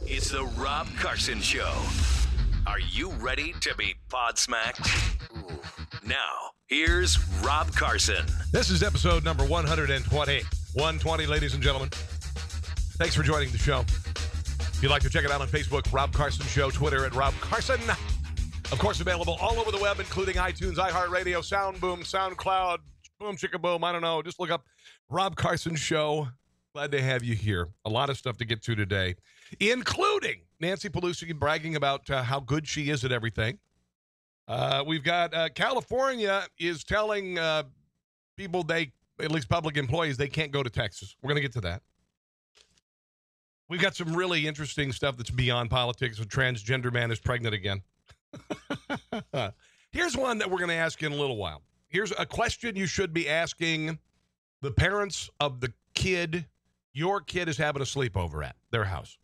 It's the Rob Carson Show. Are you ready to be podsmacked? Now, here's Rob Carson. This is episode number 120. 120, ladies and gentlemen. Thanks for joining the show. If you'd like to check it out on Facebook, Rob Carson Show, Twitter at Rob Carson. Of course, available all over the web, including iTunes, iHeartRadio, SoundBoom, SoundCloud, Boom Chicka Boom. I don't know. Just look up Rob Carson Show. Glad to have you here. A lot of stuff to get to today, including Nancy Pelosi bragging about how good she is at everything. We've got California is telling people at least public employees, they can't go to Texas. We're going to get to that. We've got some really interesting stuff that's beyond politics. A transgender man is pregnant again. Here's one that we're going to ask you in a little while. Here's a question you should be asking the parents of the kid your kid is having a sleepover at their house.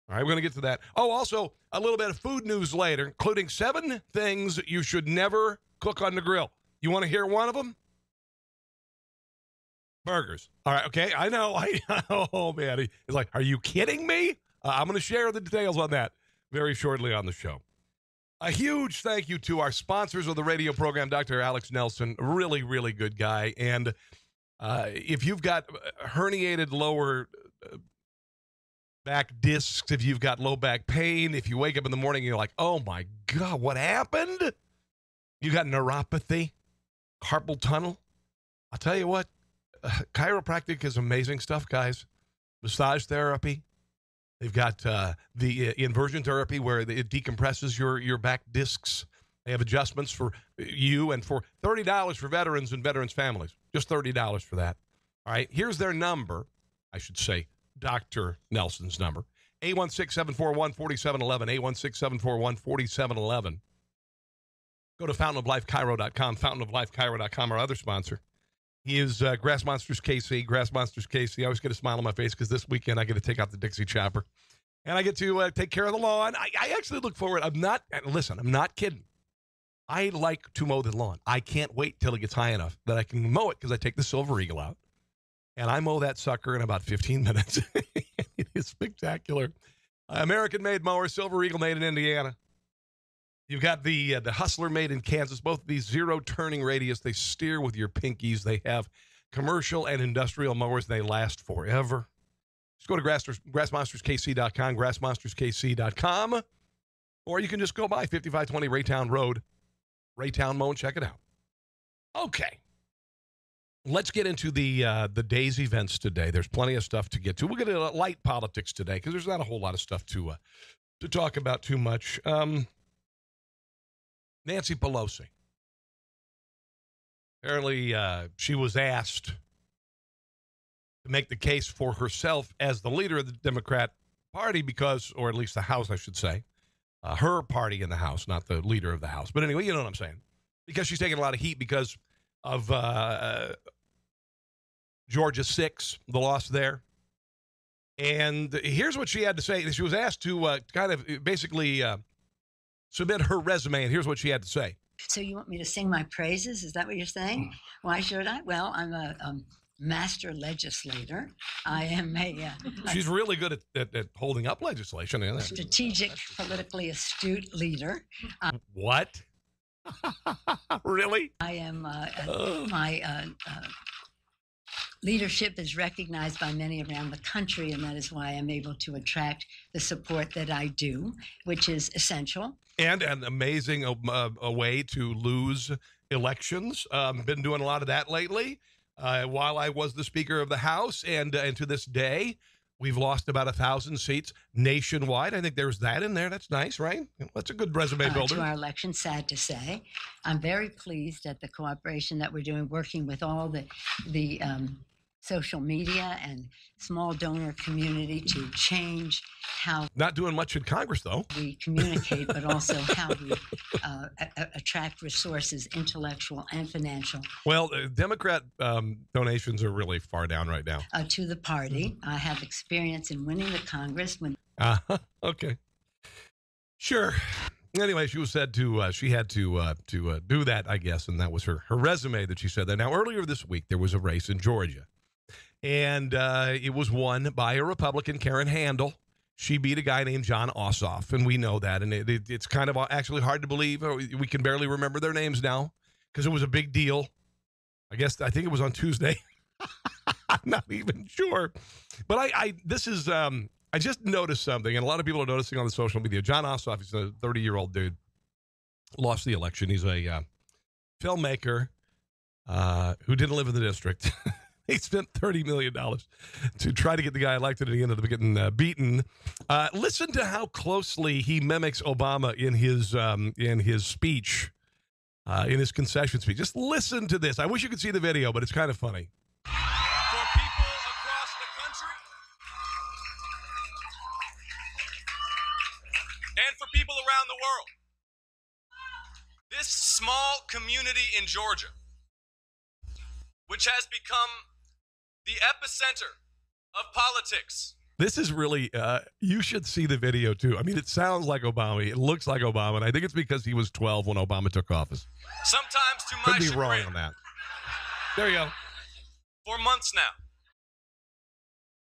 All right, we're going to get to that. Oh, also, a little bit of food news later, including 7 things you should never cook on the grill. You want to hear one of them? Burgers. All right, okay, I know. Oh, man. He's like, are you kidding me? I'm going to share the details on that very shortly on the show. A huge thank you to our sponsors of the radio program, Dr. Alex Nelson, really, really good guy. And if you've got herniated lower back discs, if you've got low back pain, if you wake up in the morning and you're like, oh, my God, what happened? You got neuropathy, carpal tunnel. I'll tell you what, chiropractic is amazing stuff, guys. Massage therapy. They've got the inversion therapy where it decompresses your back discs. They have adjustments for you and for $30 for veterans and veterans' families. Just $30 for that. All right, here's their number. I should say Dr. Nelson's number. 816-741-4711. 816-741-4711. Go to fountainoflifecairo.com. Fountainoflifecairo.com, our other sponsor. He is Grass Monsters KC. Grass Monsters KC. I always get a smile on my face because this weekend I get to take out the Dixie Chopper. And I get to take care of the lawn. I actually look forward. I'm not kidding. I like to mow the lawn. I can't wait till it gets high enough that I can mow it because I take the Silver Eagle out. And I mow that sucker in about 15 minutes. It is spectacular. American-made mower, Silver Eagle made in Indiana. You've got the Hustler made in Kansas. Both of these zero-turning radius. They steer with your pinkies. They have commercial and industrial mowers. They last forever. Just go to grassmonsterskc.com, grassmonsterskc.com, or you can just go by 5520 Raytown Road, Raytown Mow, and check it out. Okay. Let's get into the day's events today. There's plenty of stuff to get to. We'll get into light politics today because there's not a whole lot of stuff to talk about too much. Nancy Pelosi. Apparently, she was asked to make the case for herself as the leader of the Democrat Party because, or at least the House, I should say, her party in the House, not the leader of the House. But anyway, you know what I'm saying. Because she's taking a lot of heat because of Georgia 6, the loss there. And here's what she had to say. She was asked to kind of basically submit her resume, and here's what she had to say. So you want me to sing my praises? Is that what you're saying? Why should I? Well, I'm a master legislator. I am She's really good at holding up legislation. Strategic, politically astute leader. What? Really? I am my leadership is recognized by many around the country, and that is why I'm able to attract the support that I do, which is essential. And an amazing a way to lose elections. Been doing a lot of that lately. While I was the Speaker of the House, and to this day, we've lost about 1,000 seats nationwide. I think there's that in there. That's nice, right? That's a good resume builder. To our election, sad to say. I'm very pleased at the cooperation that we're doing, working with all the social media and small donor community to change how... Not doing much in Congress, though. ...we communicate, but also how we attract resources, intellectual and financial. Well, Democrat donations are really far down right now. To the party. I have experience in winning the Congress. Okay. Sure. Anyway, she was said to, she had to do that, I guess, and that was her resume that she said that. Now, earlier this week, there was a race in Georgia. And it was won by a Republican, Karen Handel. She beat a guy named John Ossoff, and we know that. And it's kind of actually hard to believe. We can barely remember their names now because it was a big deal. I think it was on Tuesday. I'm not even sure. But I just noticed something, and a lot of people are noticing on the social media. John Ossoff, he's a 30-year-old dude, lost the election. He's a filmmaker who didn't live in the district. He spent $30 million to try to get the guy elected, and he ended up getting beaten. Listen to how closely he mimics Obama in his speech, in his concession speech. Just listen to this. I wish you could see the video, but it's kind of funny. For people across the country and for people around the world, this small community in Georgia, which has become the epicenter of politics. This is really, you should see the video, too. I mean, it sounds like Obama. It looks like Obama, and I think it's because he was 12 when Obama took office. Sometimes to my Could be chagrin. wrong on that. There you go. For months now.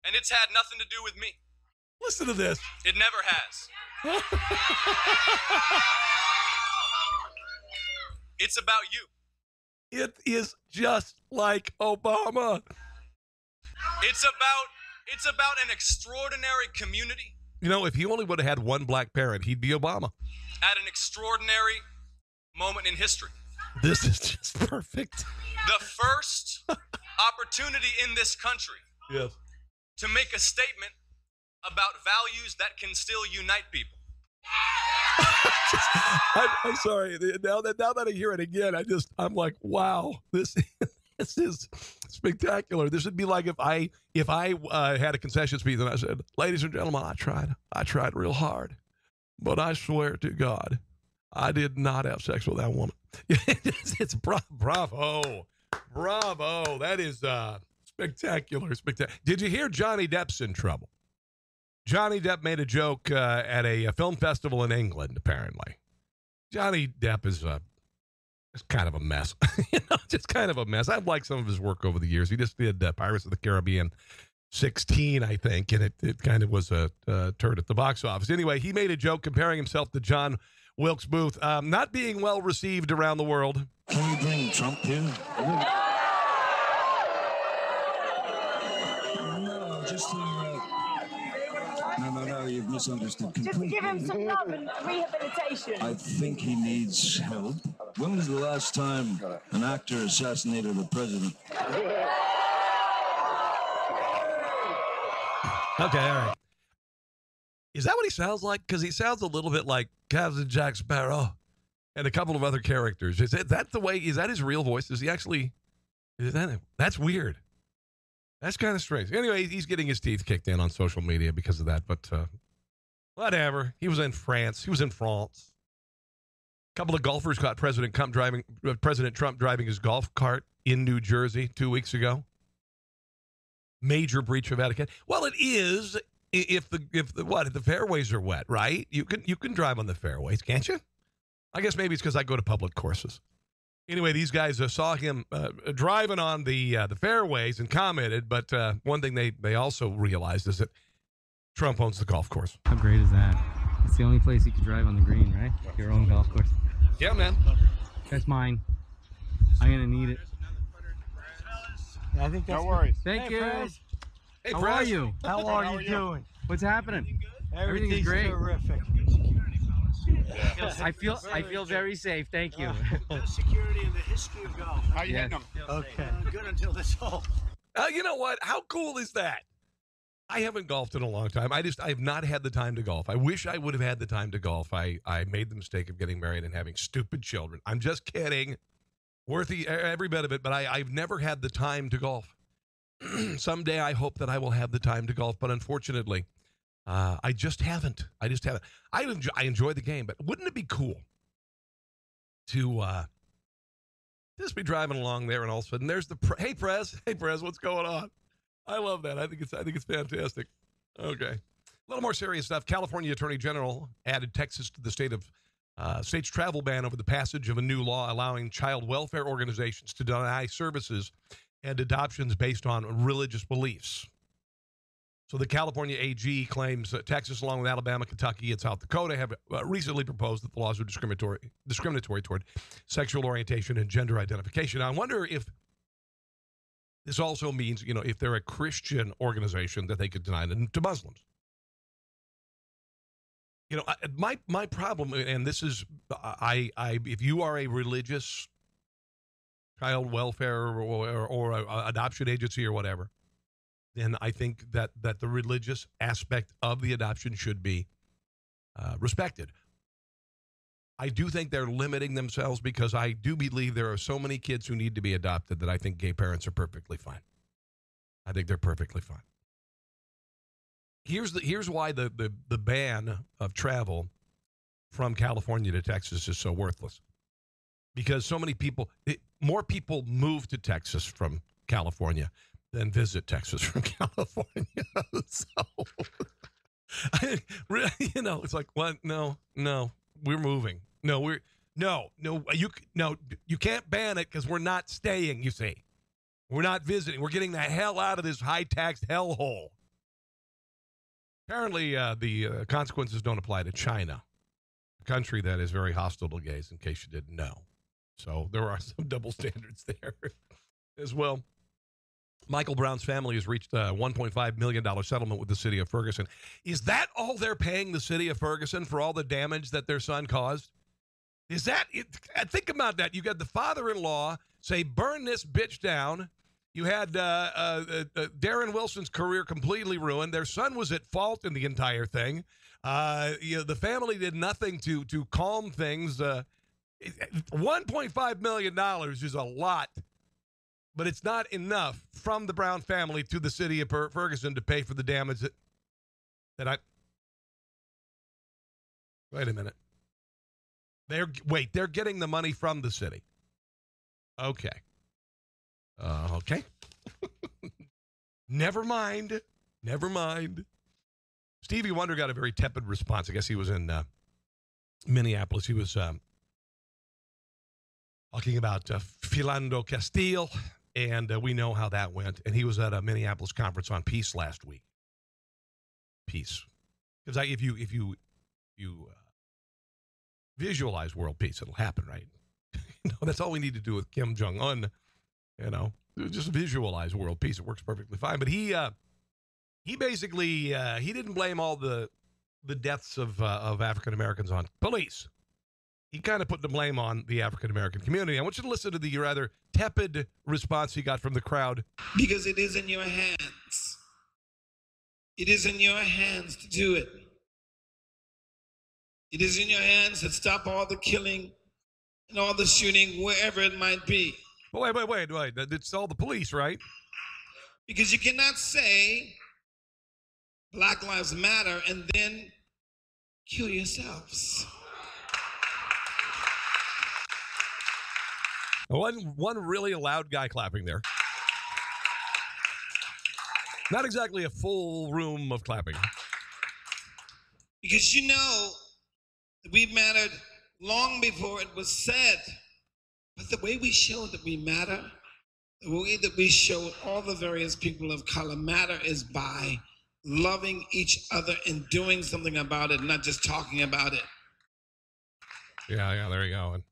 And it's had nothing to do with me. Listen to this. It never has. It's about you. It is just like Obama. It's about an extraordinary community. You know, if he only would have had one black parent, he'd be Obama. At an extraordinary moment in history. This is just perfect. The first opportunity in this country to make a statement about values that can still unite people. I'm sorry. Now that I hear it again, I'm like, wow, this is spectacular. This would be like if I had a concession speech and I said, ladies and gentlemen, I tried real hard, but I swear to God, I did not have sex with that woman. It's bravo. That is spectacular. Did you hear Johnny Depp's in trouble? Johnny Depp made a joke at a film festival in England, apparently. Johnny Depp is kind of a mess. Just kind of a mess. I've liked some of his work over the years. He just did Pirates of the Caribbean 16, I think, and it kind of was a turd at the box office. Anyway, he made a joke comparing himself to John Wilkes Booth, not being well received around the world. Can we bring Trump here? No, just to... No, you've misunderstood completely. Just give him some love and rehabilitation. I think he needs help. When was the last time an actor assassinated a president? Okay, all right. Is that what he sounds like? Because he sounds a little bit like Captain Jack Sparrow and a couple of other characters. Is that the way? Is that his real voice? Is he actually? That's weird. That's kind of strange. Anyway, he's getting his teeth kicked in on social media because of that. But whatever. He was in France. He was in France. A couple of golfers caught President Trump driving his golf cart in New Jersey 2 weeks ago. Major breach of etiquette. Well, it is if the fairways are wet, right? You can drive on the fairways, can't you? I guess maybe it's because I go to public courses. Anyway, these guys saw him driving on the fairways and commented, but one thing they also realized is that Trump owns the golf course. How great is that? It's the only place you can drive on the green, right? Your own golf course. Yeah, man. That's mine. I'm going to need it. I think that's no worries. Thank you. Prez. Hey, How Prez. are you? How are you doing? What's happening? Everything's Everything's great. terrific. I feel very safe. Thank you. Best security in the history of golf. How you Yes. hitting them? Okay. Good until this hole. You know what? How cool is that? I haven't golfed in a long time. I have not had the time to golf. I wish I would have had the time to golf. I made the mistake of getting married and having stupid children. I'm just kidding. Worth every bit of it, but I've never had the time to golf. Someday I hope that I will have the time to golf, but unfortunately, I just haven't. I enjoy the game, but wouldn't it be cool to just be driving along there and all of a sudden there's hey Prez, what's going on? I love that. I think it's fantastic. Okay, a little more serious stuff. California Attorney General added Texas to the state's travel ban over the passage of a new law allowing child welfare organizations to deny services and adoptions based on religious beliefs. So the California AG claims that Texas, along with Alabama, Kentucky, and South Dakota, have recently proposed that the laws are discriminatory toward sexual orientation and gender identification. Now, I wonder if this also means, if they're a Christian organization, that they could deny it to Muslims. My problem, and this is, if you are a religious child welfare or adoption agency or whatever, then I think that the religious aspect of the adoption should be respected. I do think they're limiting themselves because I do believe there are so many kids who need to be adopted that I think gay parents are perfectly fine. I think they're perfectly fine. Here's why the ban of travel from California to Texas is so worthless. Because so many more people move to Texas from California than visit Texas from California. So, it's like, what? No, we're moving. You can't ban it because we're not staying, you see. We're not visiting. We're getting the hell out of this high-taxed hellhole. Apparently, the consequences don't apply to China, a country that is very hostile to gays, in case you didn't know. So there are some double standards there as well. Michael Brown's family has reached a $1.5 million settlement with the city of Ferguson. Is that all they're paying the city of Ferguson for all the damage that their son caused? Is that it? Think about that. You got the father-in-law say, burn this bitch down. You had Darren Wilson's career completely ruined. Their son was at fault in the entire thing. The family did nothing to calm things. $1.5 million is a lot, but it's not enough from the Brown family to the city of Ferguson to pay for the damage Wait a minute. They're getting the money from the city. Okay. Okay. Never mind. Stevie Wonder got a very tepid response. I guess he was in Minneapolis. He was talking about Philando Castile, and we know how that went. And he was at a Minneapolis conference on peace last week. Peace. Because if you visualize world peace, it'll happen, right? That's all we need to do with Kim Jong-un. Just visualize world peace. It works perfectly fine. But he basically he didn't blame all the deaths of African Americans on police. He kind of put the blame on the African American community. I want you to listen to the rather tepid response he got from the crowd. Because it is in your hands. It is in your hands to do it. It is in your hands to stop all the killing and all the shooting wherever it might be. Wait. It's all the police, right? Because you cannot say Black Lives Matter and then kill yourselves. One really loud guy clapping there. Not exactly a full room of clapping. Because we mattered long before it was said. But the way we show that we matter, the way that we show all the various people of color matter is by loving each other and doing something about it, not just talking about it. Yeah, there you go. And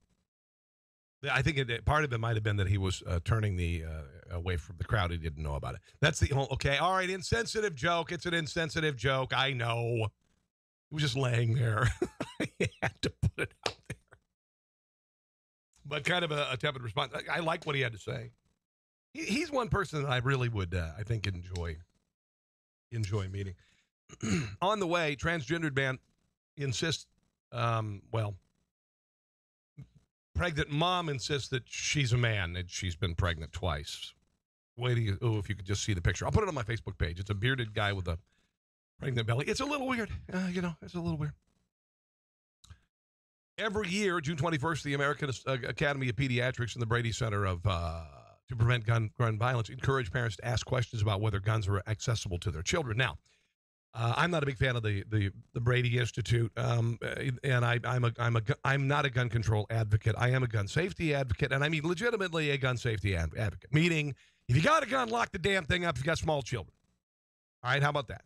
I think part of it might have been that he was turning away from the crowd. He didn't know about it. That's the whole, okay, all right, insensitive joke. It's an insensitive joke. I know. He was just laying there. I had to put it out there. But kind of a tepid response. I like what he had to say. He's one person that I really would, I think, enjoy meeting. On the way, transgendered man insists, pregnant mom insists that she's a man and she's been pregnant twice. If you could just see the picture. I'll put it on my Facebook page. It's a bearded guy with a pregnant belly. It's a little weird. It's a little weird. Every year, June 21st, the American Academy of Pediatrics and the Brady Center to Prevent Gun Violence encourage parents to ask questions about whether guns are accessible to their children. Now, I'm not a big fan of the Brady Institute, and I'm not a gun control advocate. I am a gun safety advocate, and I mean legitimately a gun safety advocate. Meaning, if you got a gun, lock the damn thing up. If you got small children, All right, how about that?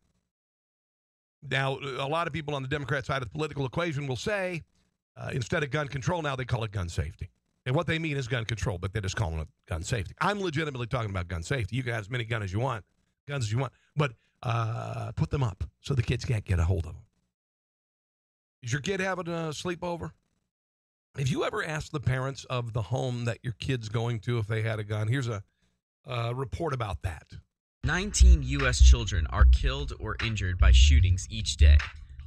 Now, a lot of people on the Democrat side of the political equation will say, instead of gun control, now they call it gun safety. And what they mean is gun control, but they're just calling it gun safety. I'm legitimately talking about gun safety. You can have as many guns as you want, but put them up so the kids can't get a hold of them. Is your kid having a sleepover? Have you ever asked the parents of the home that your kid's going to if they had a gun? Here's a report about that. 19 U.S. children are killed or injured by shootings each day,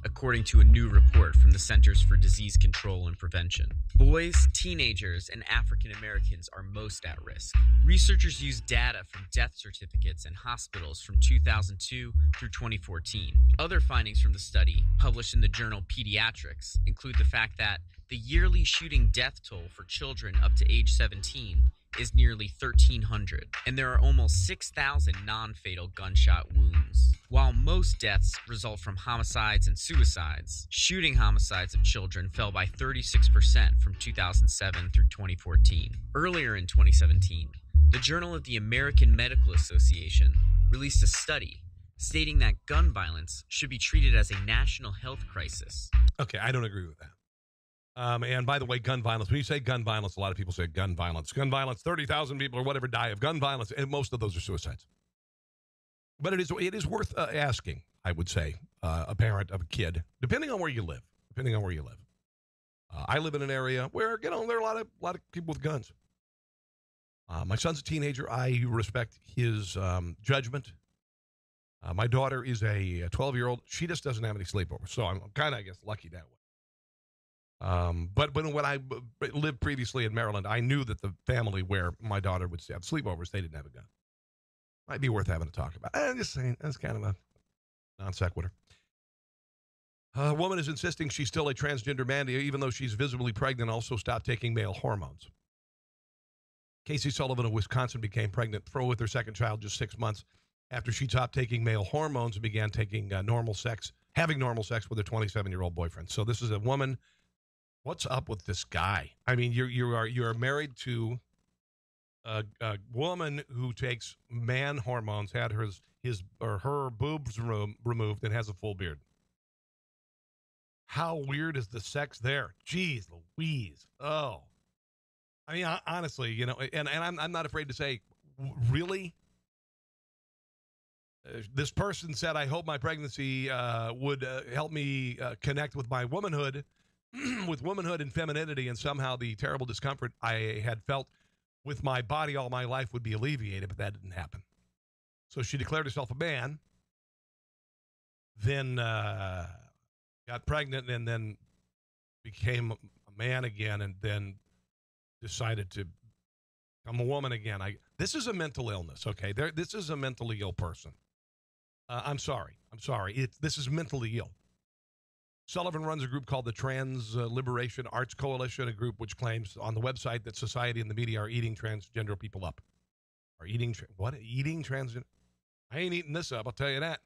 according to a new report from the Centers for Disease Control and Prevention. Boys, teenagers, and African Americans are most at risk. Researchers used data from death certificates in hospitals from 2002 through 2014. Other findings from the study, published in the journal Pediatrics, include the fact that the yearly shooting death toll for children up to age 17 is nearly 1,300, and there are almost 6,000 non-fatal gunshot wounds. While most deaths result from homicides and suicides, shooting homicides of children fell by 36% from 2007 through 2014. Earlier in 2017, the Journal of the American Medical Association released a study stating that gun violence should be treated as a national health crisis. Okay, I don't agree with that. And by the way, gun violence, when you say gun violence, a lot of people say gun violence. Gun violence, 30,000 people or whatever die of gun violence, and most of those are suicides. But it is worth asking, I would say, a parent of a kid, depending on where you live. I live in an area where, there are a lot of people with guns. My son's a teenager. I respect his judgment. My daughter is a 12-year-old. She just doesn't have any sleepovers, so I'm kind of, I guess, lucky that way. But when I lived previously in Maryland, I knew that the family where my daughter would have sleepovers, they didn't have a gun. Might be worth having a talk about. I'm just saying, that's kind of a non sequitur. A woman is insisting she's still a transgender man, even though she's visibly pregnant, also stopped taking male hormones. Casey Sullivan of Wisconsin became pregnant with her second child just 6 months after she stopped taking male hormones and began taking having normal sex with her 27-year-old boyfriend. So this is a woman. What's up with this guy? I mean, you are married to a woman who takes man hormones, had her boobs removed, and has a full beard. How weird is the sex there? Jeez Louise. Oh, I mean, honestly, and I'm not afraid to say, really. This person said, "I hope my pregnancy would help me connect with my womanhood." With womanhood and femininity, and somehow the terrible discomfort I had felt with my body all my life would be alleviated, but that didn't happen. So she declared herself a man, then got pregnant, and then became a man again, and then decided to become a woman again. This is a mental illness, okay? This is a mentally ill person. I'm sorry. This is mentally ill. Sullivan runs a group called the Trans Liberation Arts Coalition, a group which claims on the website that society and the media are eating transgender people up. Eating transgender? I ain't eating this up, I'll tell you that.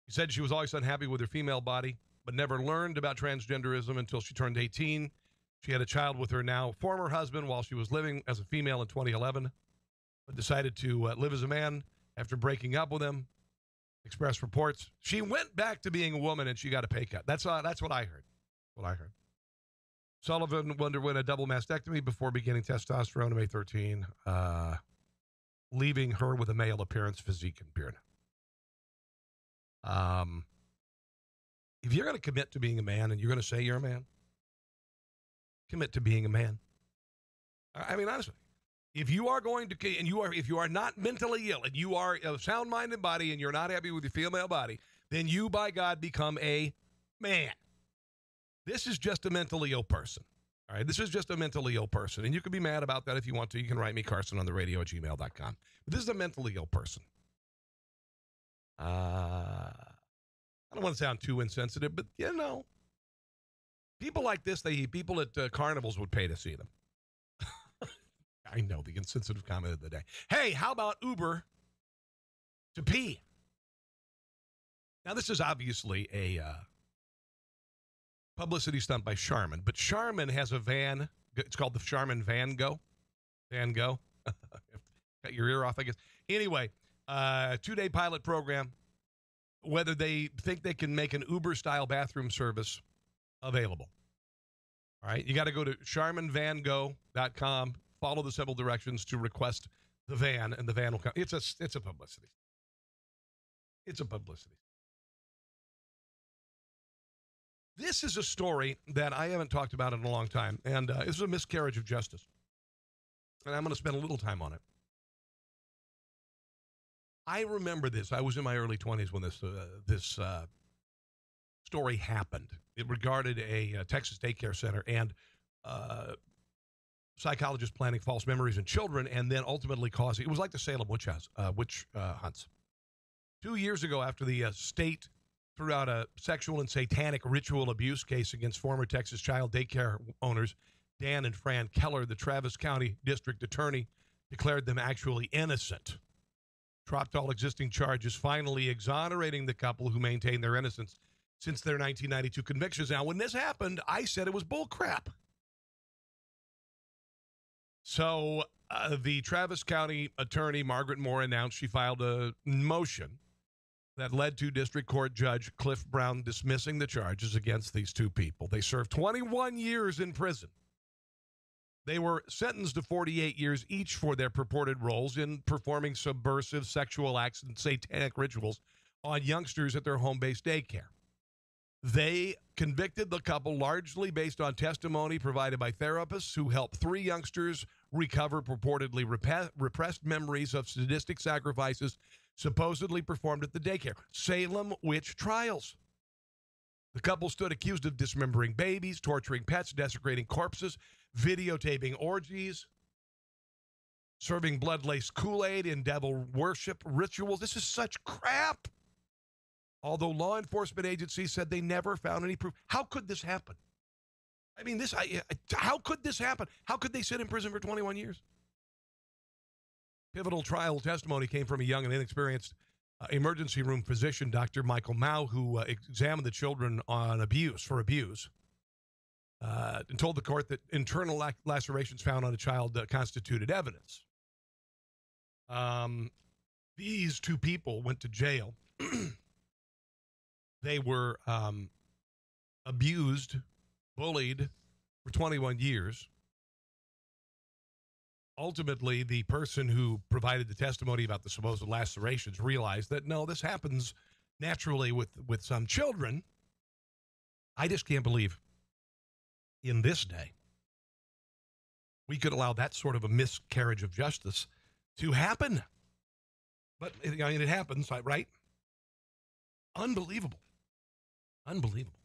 She said she was always unhappy with her female body, but never learned about transgenderism until she turned 18. She had a child with her now former husband while she was living as a female in 2011, but decided to live as a man after breaking up with him. Express reports she went back to being a woman and she got a pay cut. That's what I heard. Sullivan underwent a double mastectomy before beginning testosterone on May 13, leaving her with a male appearance, physique, and beard. If you're going to commit to being a man and you're going to say you're a man, commit to being a man. I mean, honestly. If you are going to, if you are not mentally ill and you are a sound mind and body and you're not happy with your female body, then you, by God, become a man. This is just a mentally ill person. All right. This is just a mentally ill person. And you can be mad about that if you want to. You can write me, Carson, on the radio at gmail.com. But this is a mentally ill person. I don't want to sound too insensitive, but people like this, people at carnivals would pay to see them. I know, the insensitive comment of the day. Hey, how about Uber to pee? Now, this is obviously a publicity stunt by Charmin, but Charmin has a van. It's called the Charmin Van Go. Van Go. Cut your ear off, I guess. Anyway, 2-day pilot program, whether they think they can make an Uber-style bathroom service available. All right, you got to go to charmanvango.com, follow the simple directions to request the van, and the van will come. It's a publicity. It's a publicity. This is a story that I haven't talked about in a long time, and this is a miscarriage of justice. And I'm going to spend a little time on it. I remember this. I was in my early 20s when this story happened. It regarded a Texas daycare center and psychologists planting false memories in children, and then ultimately causing, it was like the Salem witch hunts. 2 years ago, after the state threw out a sexual and satanic ritual abuse case against former Texas child daycare owners Dan and Fran Keller, the Travis County District Attorney declared them actually innocent, dropped all existing charges, finally exonerating the couple who maintained their innocence since their 1992 convictions. Now, when this happened, I said it was bull crap. So the Travis County attorney, Margaret Moore, announced she filed a motion that led to District Court Judge Cliff Brown dismissing the charges against these two people. They served 21 years in prison. They were sentenced to 48 years each for their purported roles in performing subversive sexual acts and satanic rituals on youngsters at their home-based daycare. They convicted the couple largely based on testimony provided by therapists who helped 3 youngsters recover purportedly repressed memories of sadistic sacrifices supposedly performed at the daycare. Salem witch trials. The couple stood accused of dismembering babies, torturing pets, desecrating corpses, videotaping orgies, serving blood-laced Kool-Aid in devil worship rituals. This is such crap. Although law enforcement agencies said they never found any proof. How could this happen? I mean, how could this happen? How could they sit in prison for 21 years? Pivotal trial testimony came from a young and inexperienced emergency room physician, Dr. Michael Mao, who examined the children on abuse, and told the court that internal lacerations found on a child constituted evidence. These two people went to jail. They were abused, bullied for 21 years. Ultimately, the person who provided the testimony about the supposed lacerations realized that, no, this happens naturally with some children. I just can't believe in this day we could allow that sort of a miscarriage of justice to happen. But I mean, it happens, right? Unbelievable. Unbelievable.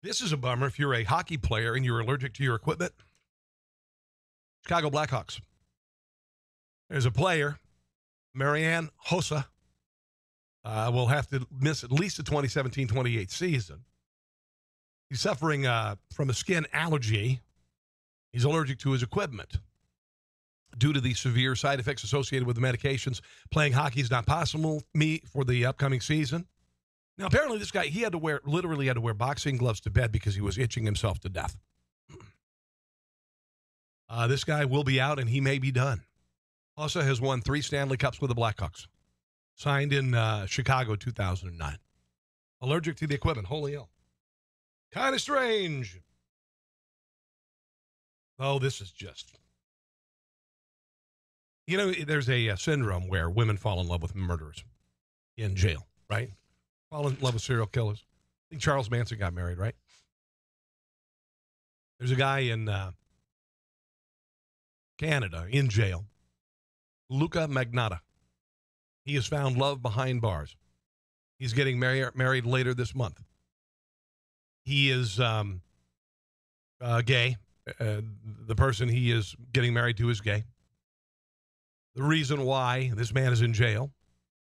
This is a bummer if you're a hockey player and you're allergic to your equipment. Chicago Blackhawks. There's a player, Marianne Hossa, will have to miss at least the 2017-28 season. He's suffering from a skin allergy. He's allergic to his equipment. Due to the severe side effects associated with the medications, playing hockey is not possible for the upcoming season. Now, apparently this guy, he literally had to wear boxing gloves to bed because he was itching himself to death. This guy will be out, and he may be done. Also has won 3 Stanley Cups with the Blackhawks. Signed in Chicago 2009. Allergic to the equipment. Holy hell. Kind of strange. Oh, this is just... You know, there's a syndrome where women fall in love with murderers in jail, right? Fall in love with serial killers. I think Charles Manson got married, right? There's a guy in Canada in jail, Luca Magnotta. He has found love behind bars. He's getting married later this month. He is gay. The person he is getting married to is gay. The reason why this man is in jail,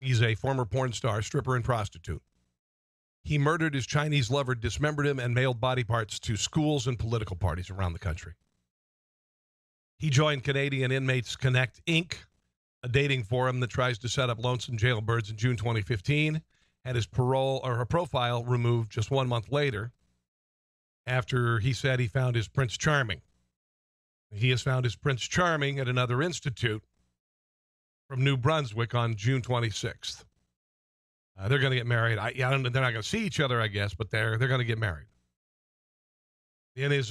he's a former porn star, stripper, and prostitute. He murdered his Chinese lover, dismembered him, and mailed body parts to schools and political parties around the country. He joined Canadian Inmates Connect, Inc., a dating forum that tries to set up lonesome jailbirds in June 2015, had his profile removed just 1 month later after he said he found his Prince Charming. He has found his Prince Charming at another institute from New Brunswick on June 26th. They're going to get married. They're not going to see each other, I guess, but they're going to get married. In his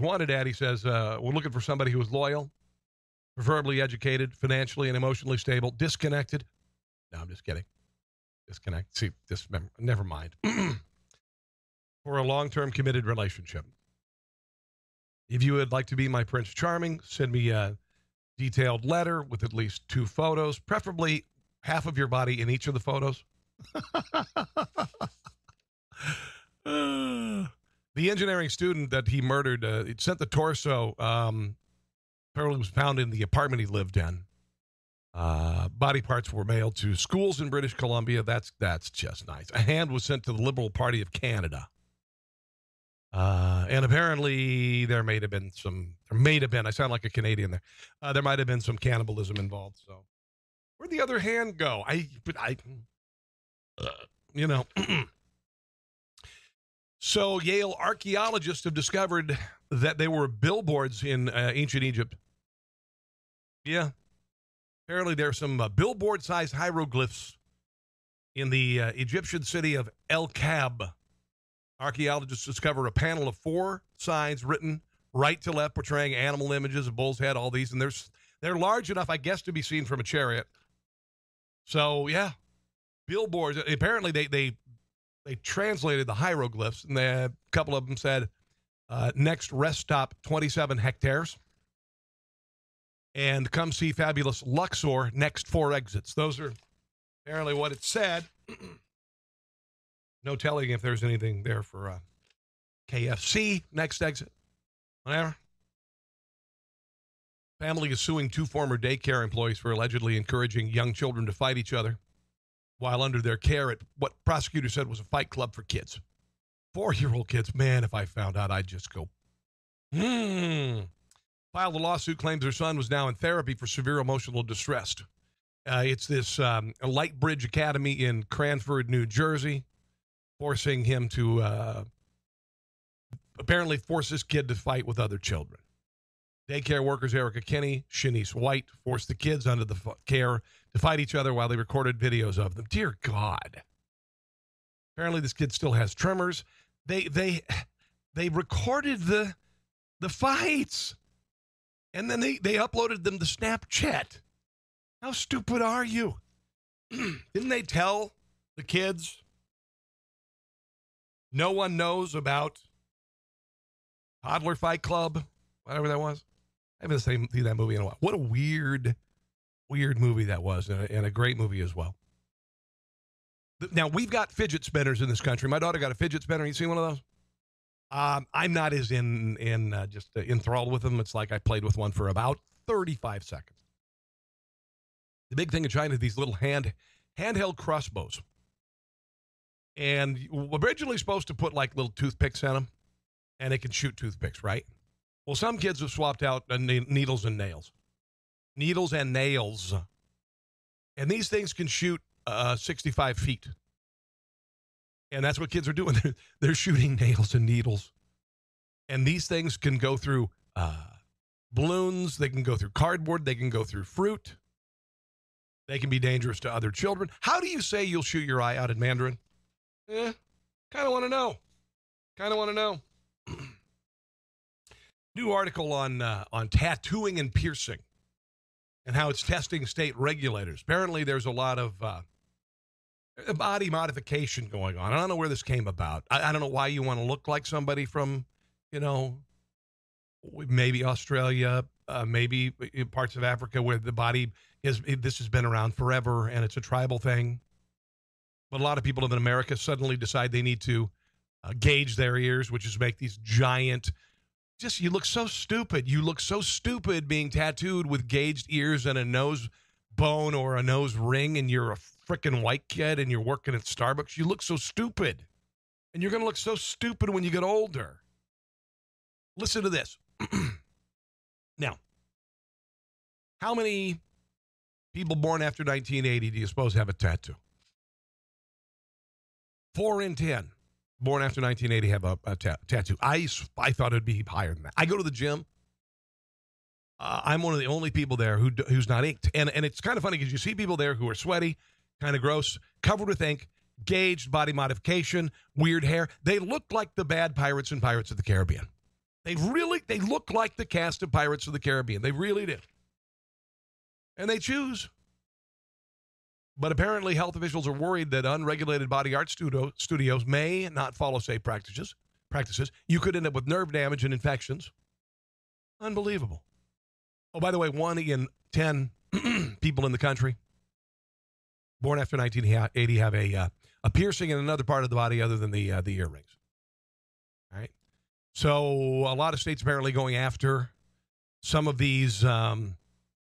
wanted ad, he says, we're looking for somebody who is loyal, preferably educated, financially and emotionally stable, disconnected. No, I'm just kidding. Disconnect. See, never mind. For a long-term committed relationship. If you would like to be my Prince Charming, send me a detailed letter with at least 2 photos, preferably half of your body in each of the photos. The engineering student that he murdered, it sent the torso, apparently was found in the apartment he lived in. Body parts were mailed to schools in British Columbia. That's just nice. A hand was sent to the Liberal Party of Canada. And apparently there may have been, I sound like a Canadian there. There might have been some cannibalism involved. So where'd the other hand go? So Yale archaeologists have discovered that there were billboards in ancient Egypt. Yeah. Apparently there's some billboard-sized hieroglyphs in the Egyptian city of El Kab. Archaeologists discovered a panel of 4 signs written right to left, portraying animal images, a bull's head, all these. And they're large enough, I guess, to be seen from a chariot. So, yeah, billboards. Apparently, they translated the hieroglyphs, and a couple of them said, next rest stop, 27 hectares. And come see fabulous Luxor, next 4 exits. Those are apparently what it said. No telling if there's anything there for KFC, next exit, whatever. Family is suing 2 former daycare employees for allegedly encouraging young children to fight each other while under their care at what prosecutors said was a fight club for kids. 4-year-old kids. Man, if I found out, I'd just go, Filed a lawsuit, claims her son was now in therapy for severe emotional distress. It's this Light Bridge Academy in Cranford, New Jersey, forcing him to apparently force this kid to fight with other children. Daycare workers Erica Kinney, Shanice White forced the kids under the care to fight each other while they recorded videos of them. Dear God. Apparently this kid still has tremors. They recorded the fights, and then they uploaded them to Snapchat. How stupid are you? Didn't they tell the kids no one knows about Toddler Fight Club, whatever that was? I haven't seen that movie in a while. What a weird movie that was, and a great movie as well. Now, we've got fidget spinners in this country. My daughter got a fidget spinner. You seen one of those? I'm not as enthralled with them. It's like I played with one for about 35 seconds. The big thing in China is these little handheld crossbows. And originally supposed to put like little toothpicks in them, and they can shoot toothpicks, right? Well, some kids have swapped out needles and nails. Needles and nails. And these things can shoot 65 feet. And that's what kids are doing. They're shooting nails and needles. And these things can go through balloons. They can go through cardboard. They can go through fruit. They can be dangerous to other children. How do you say you'll shoot your eye out in Mandarin? Kind of want to know. New article on tattooing and piercing and how it's testing state regulators. Apparently, there's a lot of body modification going on. I don't know where this came about. I don't know why you want to look like somebody from, maybe Australia, maybe parts of Africa where the body this has been around forever and it's a tribal thing. But a lot of people in America suddenly decide they need to gauge their ears, which is make these giant, you look so stupid. You look so stupid being tattooed with gauged ears and a nose bone or a nose ring, and you're a freaking white kid and you're working at Starbucks. You look so stupid. And you're going to look so stupid when you get older. Listen to this. Now, how many people born after 1980 do you suppose have a tattoo? 4 in 10 born after 1980 have a tattoo. I thought it would be higher than that. I go to the gym. I'm one of the only people there who's not inked. And it's kind of funny because you see people there who are sweaty, kind of gross, covered with ink, gauged body modification, weird hair. They look like the bad pirates in Pirates of the Caribbean. They look like the cast of Pirates of the Caribbean. They really do. And they choose. But apparently health officials are worried that unregulated body art studios may not follow safe practices. You could end up with nerve damage and infections. Unbelievable. Oh, by the way, 1 in 10 people in the country born after 1980 have a piercing in another part of the body other than the earrings. All right. So a lot of states apparently going after some of these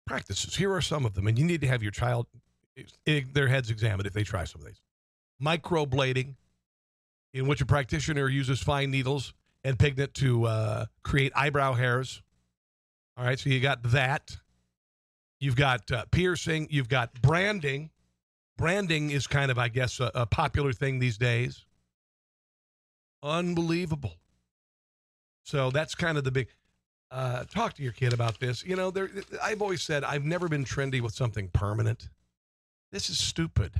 practices. Here are some of them, and you need to have your child, their heads examined if they try some of these. Microblading, in which a practitioner uses fine needles and pigment to create eyebrow hairs. All right, so you got that. You've got piercing. You've got branding. Branding is kind of, I guess, a popular thing these days. Unbelievable. So that's kind of the big... talk to your kid about this. You know, I've always said I've never been trendy with something permanent. This is stupid.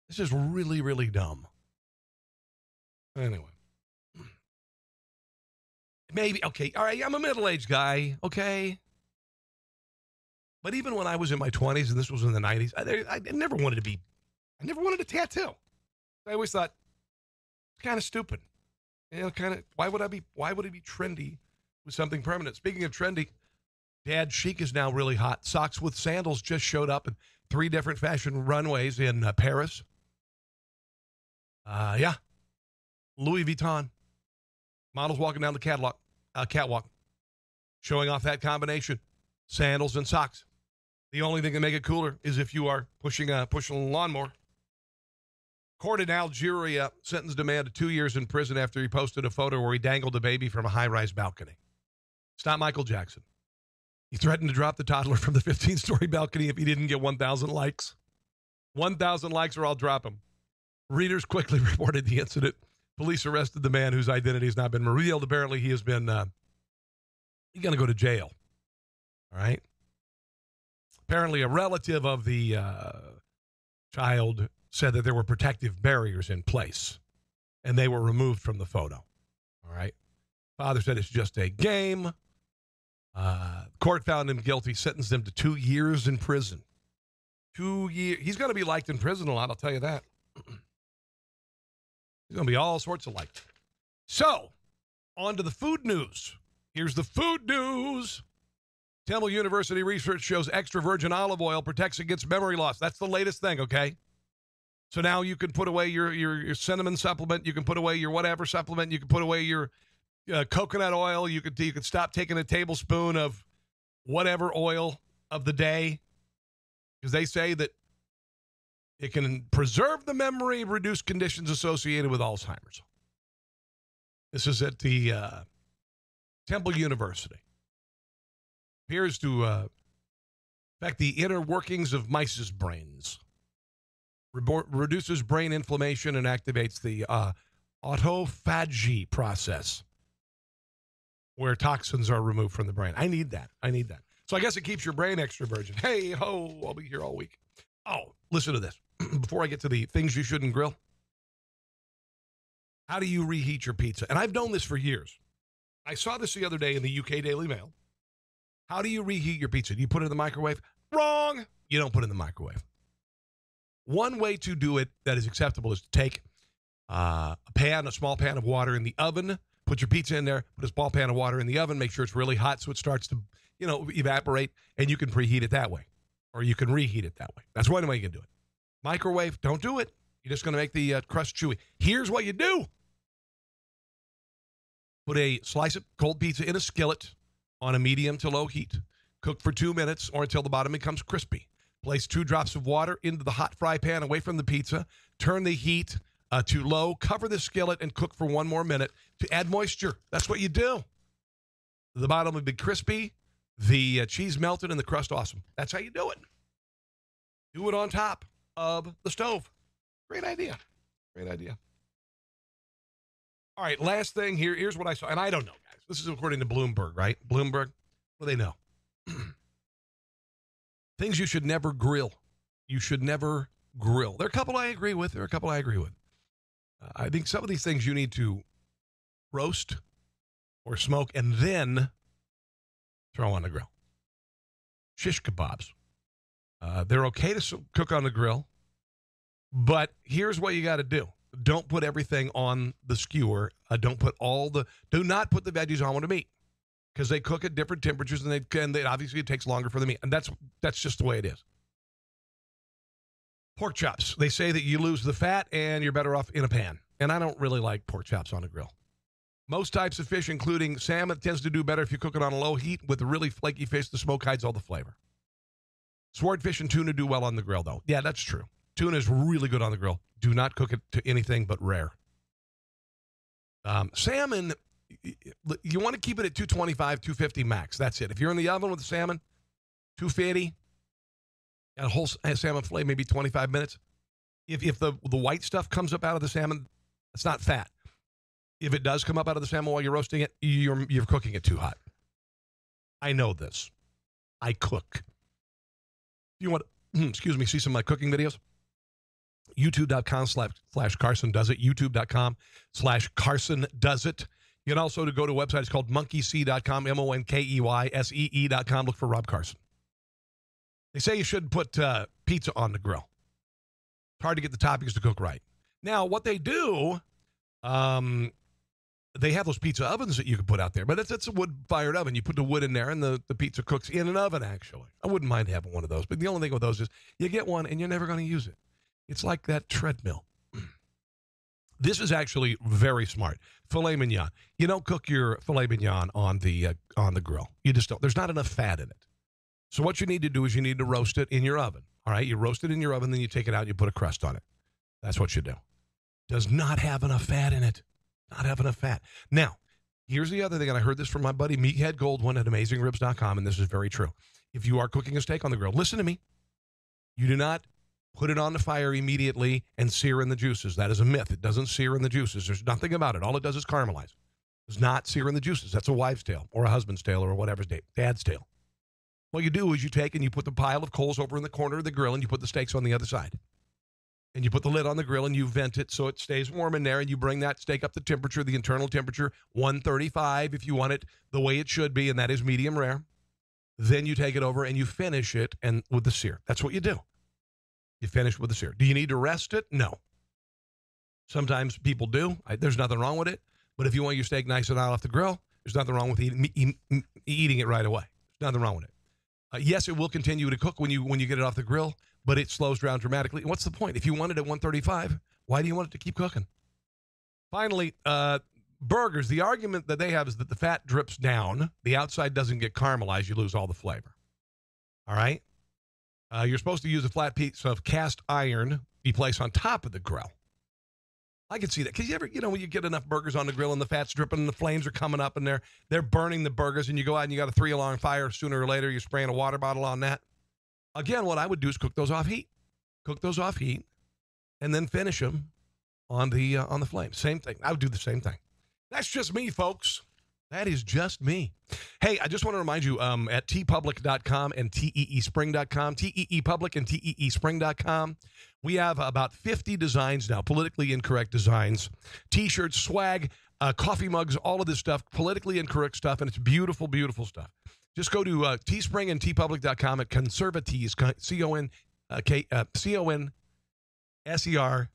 This is really, really dumb. Anyway. Maybe, okay, all right, I'm a middle-aged guy, okay? But even when I was in my 20s, and this was in the 90s, I never wanted a tattoo. I always thought, it's kind of stupid. You know, why would it be trendy with something permanent? Speaking of trendy, Dad chic is now really hot. Socks with sandals just showed up in 3 different fashion runways in Paris. Yeah. Louis Vuitton. Models walking down the catwalk, showing off that combination, sandals and socks. The only thing that make it cooler is if you are pushing a lawnmower. Court in Algeria sentenced a man to 2 years in prison after he posted a photo where he dangled a baby from a high-rise balcony. It's not Michael Jackson. He threatened to drop the toddler from the 15-story balcony if he didn't get 1,000 likes. 1,000 likes or I'll drop him. Readers quickly reported the incident. Police arrested the man whose identity has not been revealed. Apparently, he has been, he's going to go to jail. All right? Apparently, a relative of the child said that there were protective barriers in place, and they were removed from the photo. All right? Father said it's just a game. Court found him guilty, sentenced him to 2 years in prison. 2 years. He's going to be liked in prison a lot, I'll tell you that. He's going to be all sorts of liked. So, on to the food news. Here's the food news. Temple University research shows extra virgin olive oil protects against memory loss. That's the latest thing, okay? So now you can put away your cinnamon supplement. You can put away your whatever supplement. You can put away your coconut oil. You could stop taking a tablespoon of whatever oil of the day, because they say that it can preserve the memory, reduce conditions associated with Alzheimer's. This is at the Temple University. Appears to affect the inner workings of mice's brains. Reduces brain inflammation and activates the autophagy process, where toxins are removed from the brain. I need that. So I guess it keeps your brain extra virgin. Hey, ho, I'll be here all week. Oh, listen to this. Before I get to the things you shouldn't grill. How do you reheat your pizza? And I've known this for years. I saw this the other day in the UK Daily Mail. How do you reheat your pizza? Do you put it in the microwave? Wrong. You don't put it in the microwave. One way to do it that is acceptable is to take a small pan of water in the oven, put your pizza in there, put a small pan of water in the oven, make sure it's really hot so it starts to, evaporate, and you can preheat it that way. Or you can reheat it that way. That's one way you can do it. Microwave, don't do it. You're just going to make the crust chewy. Here's what you do. Put a slice of cold pizza in a skillet on a medium to low heat. Cook for 2 minutes or until the bottom becomes crispy. Place 2 drops of water into the hot fry pan away from the pizza. Turn the heat to low. Cover the skillet and cook for 1 more minute to add moisture. That's what you do. The bottom will be crispy, the cheese melted, and the crust awesome. That's how you do it. Do it on top of the stove. Great idea. All right, last thing here. Here's what I saw. And I don't know, guys. This is according to Bloomberg, right? Bloomberg, what do they know? Things you should never grill. You should never grill. There are a couple I agree with. I think some of these things you need to roast or smoke and then throw on the grill. Shish kebabs. They're okay to cook on the grill, but here's what you got to do. Don't put everything on the skewer. Do not put the veggies on with the meat because they cook at different temperatures and obviously it takes longer for the meat. And that's just the way it is. Pork chops. They say that you lose the fat and you're better off in a pan. And I don't really like pork chops on a grill. Most types of fish, including salmon, tends to do better if you cook it on a low heat. With the really flaky fish, the smoke hides all the flavor. Swordfish and tuna do well on the grill, though. Yeah, that's true. Tuna is really good on the grill. Do not cook it to anything but rare. Salmon, you want to keep it at 225, 250 max. That's it. If you're in the oven with the salmon, 250, and a whole salmon fillet, maybe 25 minutes. If the white stuff comes up out of the salmon, it's not fat. If it does come up out of the salmon while you're roasting it, you're cooking it too hot. I know this. I cook. You want to, see some of my cooking videos? YouTube.com/Carson Does It. YouTube.com/Carson Does It. You can also go to a website. It's called monkeysee.com, MONKEYSEE.com. Look for Rob Carson. They say you shouldn't put pizza on the grill. It's hard to get the toppings to cook right. Now, what they do, they have those pizza ovens that you can put out there, but that's a wood-fired oven. You put the wood in there, and the pizza cooks in an oven, actually. I wouldn't mind having one of those, but the only thing with those is you get one, and you're never going to use it. It's like that treadmill. This is actually very smart. Filet mignon. You don't cook your filet mignon on the grill. You just don't. There's not enough fat in it. So what you need to do is you need to roast it in your oven. All right? You roast it in your oven, then you take it out and you put a crust on it. That's what you do. Does not have enough fat in it. Not have enough fat. Now, here's the other thing, and I heard this from my buddy Meathead Goldwyn at AmazingRibs.com, and this is very true. If you are cooking a steak on the grill, listen to me. You do not put it on the fire immediately and sear in the juices. That is a myth. It doesn't sear in the juices. There's nothing about it. All it does is caramelize. It does not sear in the juices. That's a wife's tale or a husband's tale or whatever's dad's tale. What you do is you take and you put the pile of coals over in the corner of the grill and you put the steaks on the other side. And you put the lid on the grill and you vent it so it stays warm in there, and you bring that steak up the temperature, the internal temperature, 135 if you want it the way it should be, and that is medium rare. Then you take it over and you finish it and with the sear. That's what you do. You finish with the sear. Do you need to rest it? No. Sometimes people do. There's nothing wrong with it. But if you want your steak nice and hot off the grill, there's nothing wrong with eating it right away. There's nothing wrong with it. Yes, it will continue to cook when you get it off the grill, but it slows down dramatically. What's the point? If you want it at 135, why do you want it to keep cooking? Finally, burgers. The argument that they have is that the fat drips down. The outside doesn't get caramelized. You lose all the flavor. All right? You're supposed to use a flat piece of cast iron you place on top of the grill. I can see that. Because when you get enough burgers on the grill and the fat's dripping and the flames are coming up and they're burning the burgers, and you go out and you got a 3-alarm fire, sooner or later you're spraying a water bottle on that. Again, what I would do is cook those off heat. And then finish them on the flame. Same thing. I would do the same thing. That's just me, folks. That is just me. Hey, I just want to remind you, at tpublic.com and teespring.com, teepublic and teespring.com, we have about 50 designs now, politically incorrect designs, T-shirts, swag, coffee mugs, all of this stuff, politically incorrect stuff, and it's beautiful, beautiful stuff. Just go to Teespring and tpublic.com at Conservatees,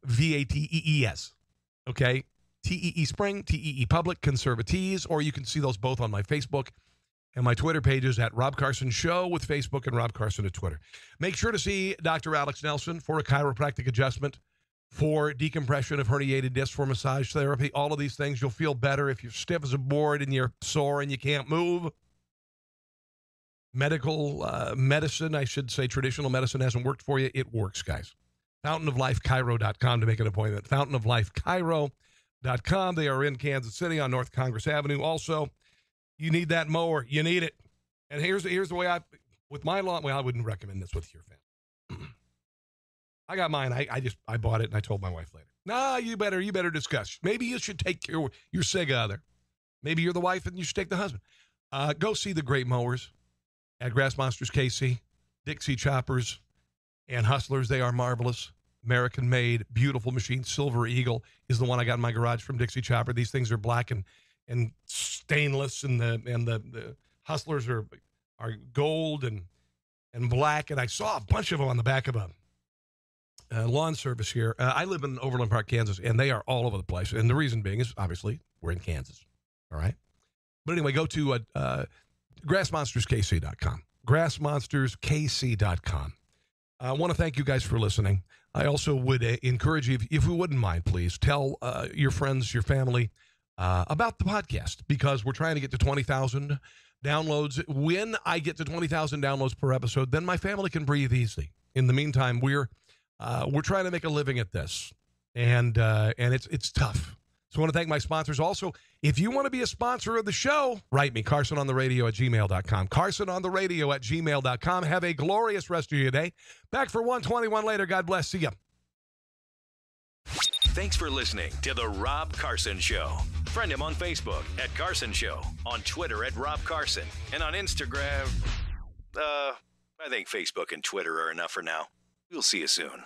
CONSERVATEES, okay? TEE Spring, TEE Public, Conservatees, or you can see those both on my Facebook and my Twitter pages at Rob Carson Show with Facebook and Rob Carson at Twitter. Make sure to see Dr. Alex Nelson for a chiropractic adjustment, for decompression of herniated disc, for massage therapy, all of these things. You'll feel better if you're stiff as a board and you're sore and you can't move. Medicine, I should say traditional medicine hasn't worked for you. It works, guys. FountainofLifeChiro.com to make an appointment. FountainofLifeChiro.com. They are in Kansas City on North Congress Avenue. Also, you need that mower. You need it. And here's the way with my lawn, well, I wouldn't recommend this with your family. I got mine. I bought it and I told my wife later. Nah, you better discuss. Maybe you should take your sig out of there. Maybe you're the wife and you should take the husband. Go see the great mowers at Grass Monsters KC, Dixie Choppers, and Hustlers. They are marvelous. American-made, beautiful machines. Silver Eagle is the one I got in my garage from Dixie Chopper. These things are black and stainless, and the Hustlers are gold and black. And I saw a bunch of them on the back of a lawn service here. I live in Overland Park, Kansas, and they are all over the place. And the reason being is, obviously, we're in Kansas. All right? But anyway, go to grassmonsterskc.com. grassmonsterskc.com. I want to thank you guys for listening. I also would encourage you, if you wouldn't mind, please, tell your friends, your family about the podcast, because we're trying to get to 20,000 downloads. When I get to 20,000 downloads per episode, then my family can breathe easy. In the meantime, we're trying to make a living at this, and it's tough. So I want to thank my sponsors. Also, if you want to be a sponsor of the show, write me, carsonontheradio@gmail.com. carsonontheradio@gmail.com. Have a glorious rest of your day. Back for 121 later. God bless. See ya. Thanks for listening to The Rob Carson Show. Friend him on Facebook at Carson Show, on Twitter at Rob Carson, and on Instagram, I think Facebook and Twitter are enough for now. We'll see you soon.